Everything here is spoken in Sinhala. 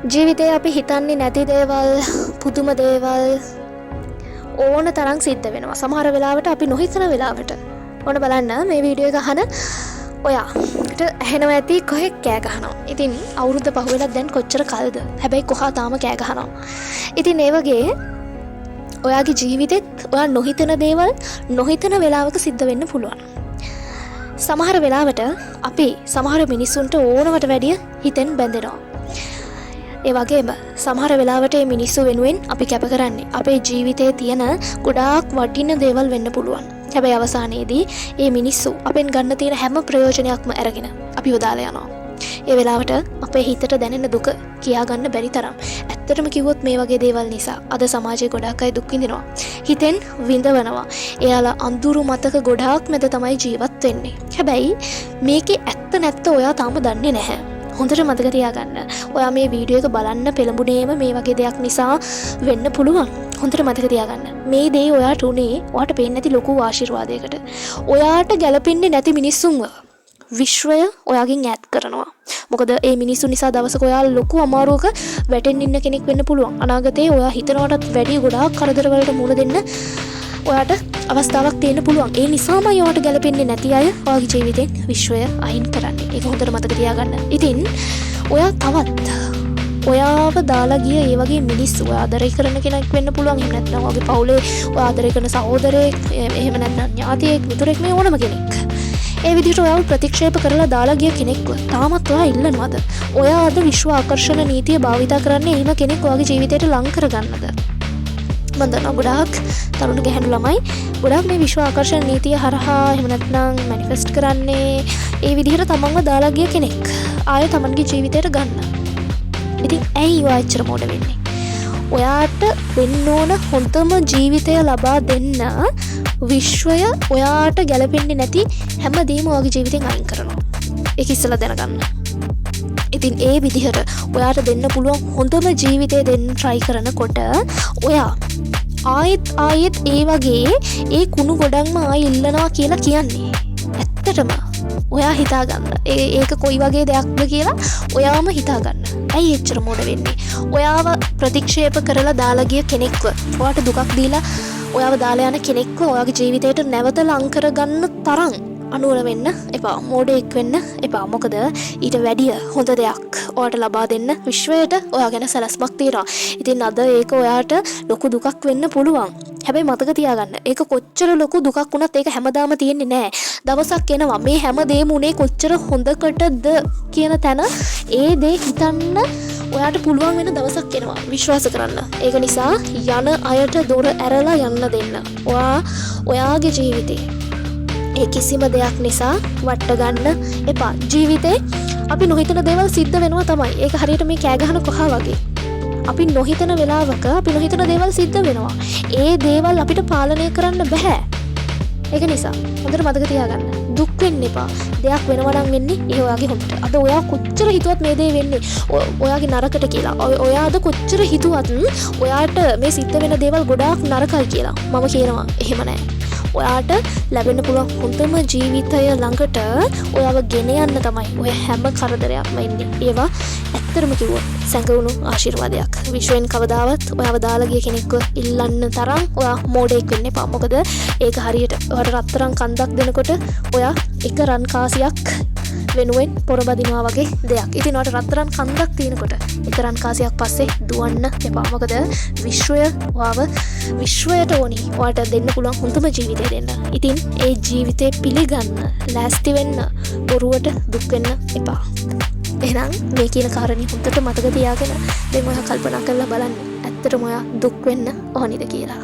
ජීවිතේ අපි හිතන්නේ නැති දේවල්, පුදුම දේවල් ඕන තරම් සිද්ධ වෙනවා. සමහර වෙලාවට අපි නොහිතන වෙලාවට. ඔන්න බලන්න මේ වීඩියෝ එක අහන ඔයාට ඇහෙනවා ඇති කොහෙක් කෑ ගහනවා. ඉතින් අවුරුද්ද පහුවෙලා දැන් කොච්චර කල්ද? හැබැයි කොහා තාම කෑ ගහනවා. ඉතින් ඒ වගේ ඔයාගේ ජීවිතෙත් ඔයා නොහිතන දේවල් නොහිතන වෙලාවක සිද්ධ වෙන්න පුළුවන්. සමහර වෙලාවට අපි සමහර මිනිස්සුන්ට ඕනවට වැඩිය හිතෙන් බැඳෙනවා. ඒ වගේම සමහර වෙලාවට මේ මිනිස්සු වෙනුවෙන් අපි කැප කරන්නේ අපේ ජීවිතයේ තියෙන ගොඩාක් වටින දේවල් වෙන්න පුළුවන්. හැබැයි අවසානයේදී මේ මිනිස්සු අපෙන් ගන්න තියෙන හැම ප්‍රයෝජනයක්ම අරගෙන අපිව දාලා යනවා. ඒ වෙලාවට අපේ හිතට දැනෙන දුක කියා ගන්න බැරි තරම්. ඇත්තටම කිව්වොත් මේ වගේ දේවල් නිසා අද සමාජයේ ගොඩාක් අය දුක් විඳිනවා. හිතෙන් විඳවනවා. එයාලා අඳුරු මතක ගොඩාක් මැද තමයි ජීවත් වෙන්නේ. හැබැයි මේකේ ඇත්ත නැත්ත ඔයා තාම දන්නේ නැහැ. හොඳට මතක තියාගන්න. ඔයා මේ වීඩියෝ එක බලන්න පෙළඹුණේම මේ වගේ දෙයක් නිසා වෙන්න පුළුවන්. හොඳට මතක තියාගන්න. මේ දේ ඔයාට උනේ ඔයාට පේන්නේ නැති ලොකු ආශිර්වාදයකට. ඔයාට ගැලපෙන්නේ නැති මිනිස්සුන්ව විශ්වය ඔයාගෙන් ඈත් කරනවා. මොකද ඒ මිනිස්සු නිසා දවසක ඔයා ලොකු අමාරුවක වැටෙන්න ඉන්න කෙනෙක් වෙන්න පුළුවන්. අනාගතේ ඔයා හිතනවටත් වැඩි ගොඩාක් කරදර වලට මුහුණ දෙන්න ඔයාට අවස්ථාවක් තියෙන්න පුළුවන්. ඒ නිසාම ඔයාට ගැලපෙන්නේ නැති අය ඔයාගේ ජීවිතෙන් විශ්වය අයින් කරන්නේ. ඒක හොඳට මතක තියාගන්න. ඉතින් ඔයා තවත් ඔයාව දාලා ගිය ඒ වගේ මිනිස්සු ඔයා ආදරය කරන කෙනෙක් වෙන්න පුළුවන්. එහෙම නැත්නම් ඔයාගේ පවුලේ ඔයා ආදරය කරන සහෝදරයෙක්, එහෙම නැත්නම් ඥාතියෙක්, මිතුරෙක්, මේ ඕනම කෙනෙක්. ඒ විදිහට ඔයාව ප්‍රතික්ෂේප කරලා දාලා ගිය කෙනෙක්ව තාමත් ඔයා ඉල්ලනවද? ඔයා අද විශ්ව ආකර්ෂණ නීතිය භාවිත කරන්නේ එහෙම කෙනෙක් ඔයාගේ ජීවිතයට ලං කරගන්නද? මම දන්නවා ගොඩාක් තරුණ ගැහැණු ළමයි ගොඩාක් මේ විශ්ව ආකර්ෂණ නීතිය හරහා එහෙම නැත්නම් මැනිෆෙස්ට් කරන්නේ ඒ විදිහට තමන්ව දාලා ගිය කෙනෙක් ආයෙ තමන්ගේ ජීවිතයට ගන්න. ඉතින් ඇයි ඔයා එච්චර මොඩ වෙන්නේ? ඔයාට වෙන්න ඕන හොඳම ජීවිතය ලබා දෙන්න විශ්වය ඔයාට ගැලපෙන්නේ නැති හැමදේම ඔයාගේ ජීවිතෙන් අයින් කරනවා. ඒක ඉස්සෙල්ලා දැනගන්න. ඉතින් ඒ විදිහට ඔයාට දෙන්න පුළුවන් හොඳම ජීවිතය දෙන්න try කරනකොට ඔයා ආයෙත් ඒ වගේ ඒ කුණු ගොඩක්ම ආයෙ ඉල්ලනවා කියලා කියන්නේ. ඇත්තටම ඔයා හිතාගන්න. ඒක කොයි වගේ දෙයක්ද කියලා ඔයාම හිතාගන්න. ඇයි එච්චර මොඩ වෙන්නේ? ඔයාව ප්‍රතික්ෂේප කරලා දාලා ගිය කෙනෙක්ව ඔයාට දුකක් දීලා ඔයාව දාලා යන කෙනෙක්ව ඔයාගේ ජීවිතයට නැවත ලං කරගන්න තරම් අනුවර වෙන්න එපා. මෝඩෙක් වෙන්න එපා. මොකද ඊට වැඩිය හොඳ දෙයක් ඔයාට ලබා දෙන්න විශ්වයට ඔයා ගැන සැලැස්මක් තියෙනවා. ඉතින් අද ඒක ඔයාට ලොකු දුකක් වෙන්න පුළුවන්. හැබැයි මතක තියාගන්න. ඒක කොච්චර ලොකු දුකක් වුණත් ඒක හැමදාම තියෙන්නේ නැහැ. දවසක් එනවා මේ හැමදේම උනේ කොච්චර හොඳකටද කියන තැන ඒ දේ හිතන්න ඔයාට පුළුවන් වෙන දවසක් එනවා. විශ්වාස කරන්න. ඒක නිසා යන අයට දොර ඇරලා යන්න දෙන්න. ඔයාගේ ජීවිතේ ඒ කිසිම දෙයක් නිසා වට ගන්න එපා. ජීවිතේ අපි නොහිතන දේවල් සිද්ධ වෙනවා තමයි. ඒක හරියට මේ කෑ ගහන කොහා වගේ. අපි නොහිතන වෙලාවක අපි නොහිතන දේවල් සිද්ධ වෙනවා. ඒ දේවල් අපිට පාලනය කරන්න බෑ. ඒක නිසා හොඳට මතක තියාගන්න. දුක් වෙන්න එපා. දෙයක් වෙනවා නම් වෙන්නේ ඒ ඔයාගේ හොඳට. අද ඔයා කොච්චර හිතුවත් මේ දේ වෙන්නේ ඔයාගේ නරකට කියලා. ඔයා අද කොච්චර හිතුවත් ඔයාට මේ සිද්ධ වෙන දේවල් ගොඩාක් නරකයි කියලා. මම කියනවා එහෙම නෑ. ඔයාට ලැබෙන්න පුළුවන් හොඳම ජීවිතය ළඟට ඔයාව ගෙන යන්න තමයි ඔය හැම කරදරයක්ම ඉන්නේ. ඒවා ඇත්තටම කිව්වොත් සැඟවුණු ආශිර්වාදයක්. විශ්වෙන් කවදාවත් ඔයාව දාලා ගිය කෙනෙක්ව ඉල්ලන්න තරම් ඔයා මෝඩෙක් වෙන්න එපා. මොකද ඒක හරියට ඔයාට රත්තරන් කන්දක් දෙනකොට ඔයා එක රන් කාසියක් වෙනුවෙන් පොරබදිනවා වගේ දෙයක්. ඉතින් ඔයාට රත්තරන් කන්දක් තියෙනකොට එක රන් කාසියක් පස්සේ දුවන්න එපා. මොකද විශ්වය ඔයාව විශ්වයට ඕනි ඔයාට දෙන්න පුළුවන් හොඳම ජීවිතය දෙන්න. ඉතින් ඒ ජීවිතේ පිළිගන්න ලෑස්ති වෙන්න. බොරුවට දුක් වෙන්න එපා. එහෙනම් මේ කියන කාරණේ හොඳට මතක තියාගෙන දැන් ඔයා කල්පනා කරලා බලන්න. ඇත්තටම ඔයා දුක් වෙන්න ඕනිද කියලා.